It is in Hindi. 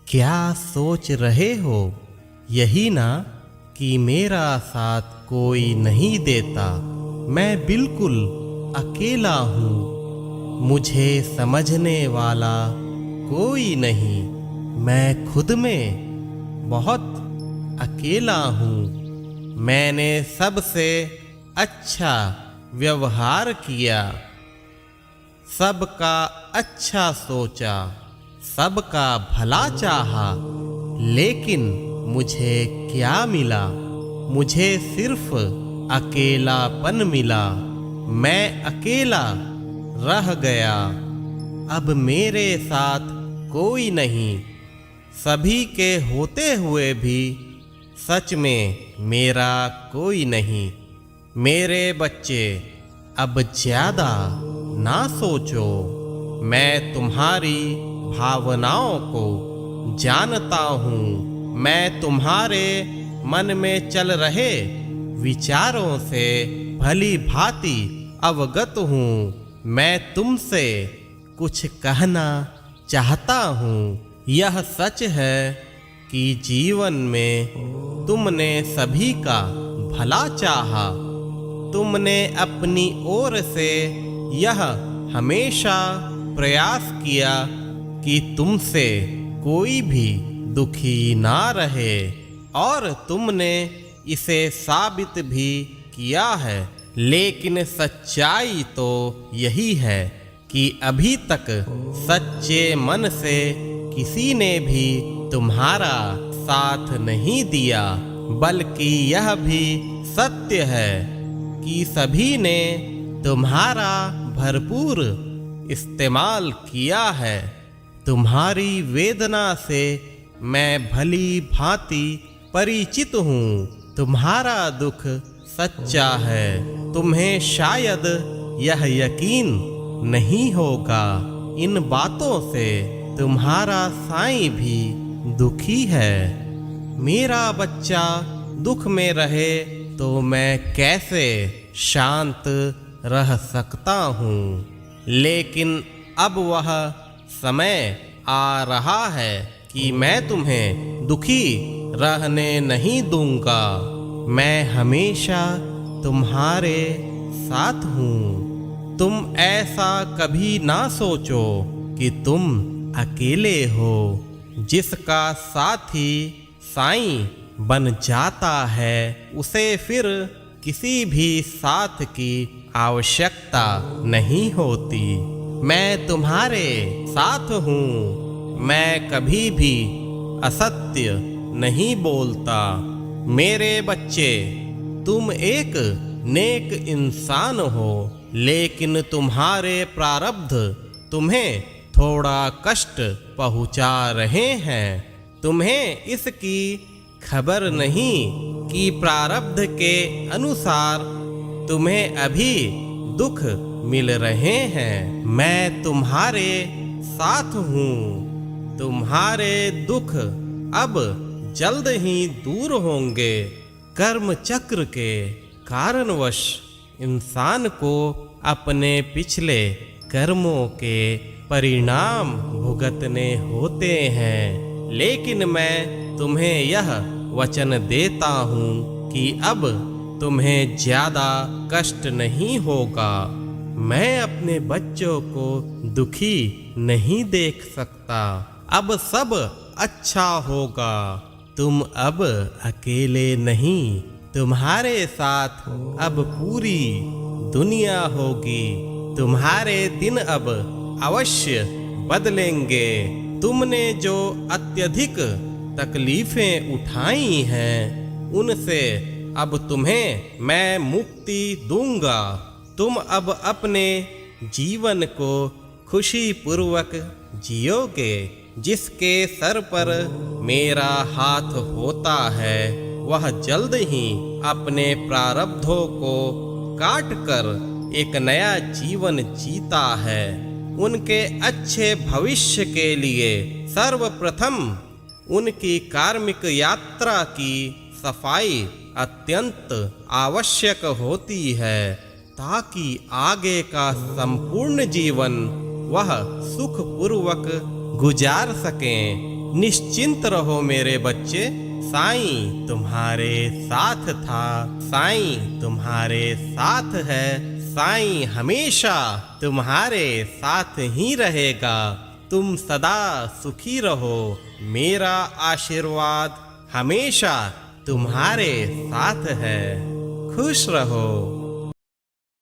क्या सोच रहे हो? यही ना कि मेरा साथ कोई नहीं देता। मैं बिल्कुल अकेला हूँ। मुझे समझने वाला कोई नहीं। मैं खुद में बहुत अकेला हूँ। मैंने सबसे अच्छा व्यवहार किया, सबका अच्छा सोचा, सबका भला चाहा, लेकिन मुझे क्या मिला? मुझे सिर्फ अकेलापन मिला। मैं अकेला रह गया। अब मेरे साथ कोई नहीं। सभी के होते हुए भी सच में मेरा कोई नहीं। मेरे बच्चे, अब ज्यादा ना सोचो। मैं तुम्हारी भावनाओं को जानता हूँ। मैं तुम्हारे मन में चल रहे विचारों से भली भांति अवगत हूँ। मैं तुमसे कुछ कहना चाहता हूँ। यह सच है कि जीवन में तुमने सभी का भला चाहा। तुमने अपनी ओर से यह हमेशा प्रयास किया कि तुमसे कोई भी दुखी ना रहे, और तुमने इसे साबित भी किया है। लेकिन सच्चाई तो यही है कि अभी तक सच्चे मन से किसी ने भी तुम्हारा साथ नहीं दिया। बल्कि यह भी सत्य है कि सभी ने तुम्हारा भरपूर इस्तेमाल किया है। तुम्हारी वेदना से मैं भली भांति परिचित हूँ। तुम्हारा दुख सच्चा है। तुम्हें शायद यह यकीन नहीं होगा। इन बातों से तुम्हारा साईं भी दुखी है। मेरा बच्चा दुख में रहे तो मैं कैसे शांत रह सकता हूँ? लेकिन अब वह समय आ रहा है कि मैं तुम्हें दुखी रहने नहीं दूंगा। मैं हमेशा तुम्हारे साथ हूँ। तुम ऐसा कभी ना सोचो कि तुम अकेले हो। जिसका साथी साईं बन जाता है उसे फिर किसी भी साथ की आवश्यकता नहीं होती। मैं तुम्हारे साथ हूँ। मैं कभी भी असत्य नहीं बोलता। मेरे बच्चे, तुम एक नेक इंसान हो, लेकिन तुम्हारे प्रारब्ध तुम्हें थोड़ा कष्ट पहुंचा रहे हैं। तुम्हें इसकी खबर नहीं कि प्रारब्ध के अनुसार तुम्हें अभी दुख मिल रहे हैं। मैं तुम्हारे साथ हूँ। तुम्हारे दुख अब जल्द ही दूर होंगे। कर्म चक्र के कारणवश इंसान को अपने पिछले कर्मों के परिणाम भुगतने होते हैं। लेकिन मैं तुम्हें यह वचन देता हूँ कि अब तुम्हें ज्यादा कष्ट नहीं होगा। मैं अपने बच्चों को दुखी नहीं देख सकता। अब सब अच्छा होगा। तुम अब अकेले नहीं। तुम्हारे साथ अब पूरी दुनिया होगी। तुम्हारे दिन अब अवश्य बदलेंगे। तुमने जो अत्यधिक तकलीफें उठाई हैं, उनसे अब तुम्हें मैं मुक्ति दूंगा। तुम अब अपने जीवन को खुशी पूर्वक जियोगे। जिसके सर पर मेरा हाथ होता है वह जल्द ही अपने प्रारब्धों को काट कर एक नया जीवन जीता है। उनके अच्छे भविष्य के लिए सर्वप्रथम उनकी कार्मिक यात्रा की सफाई अत्यंत आवश्यक होती है, ताकि आगे का संपूर्ण जीवन वह सुखपूर्वक गुजार सकें। निश्चिंत रहो मेरे बच्चे, साईं तुम्हारे साथ था, साईं तुम्हारे साथ है, साईं हमेशा तुम्हारे साथ ही रहेगा। तुम सदा सुखी रहो, मेरा आशीर्वाद हमेशा तुम्हारे साथ है। खुश रहो।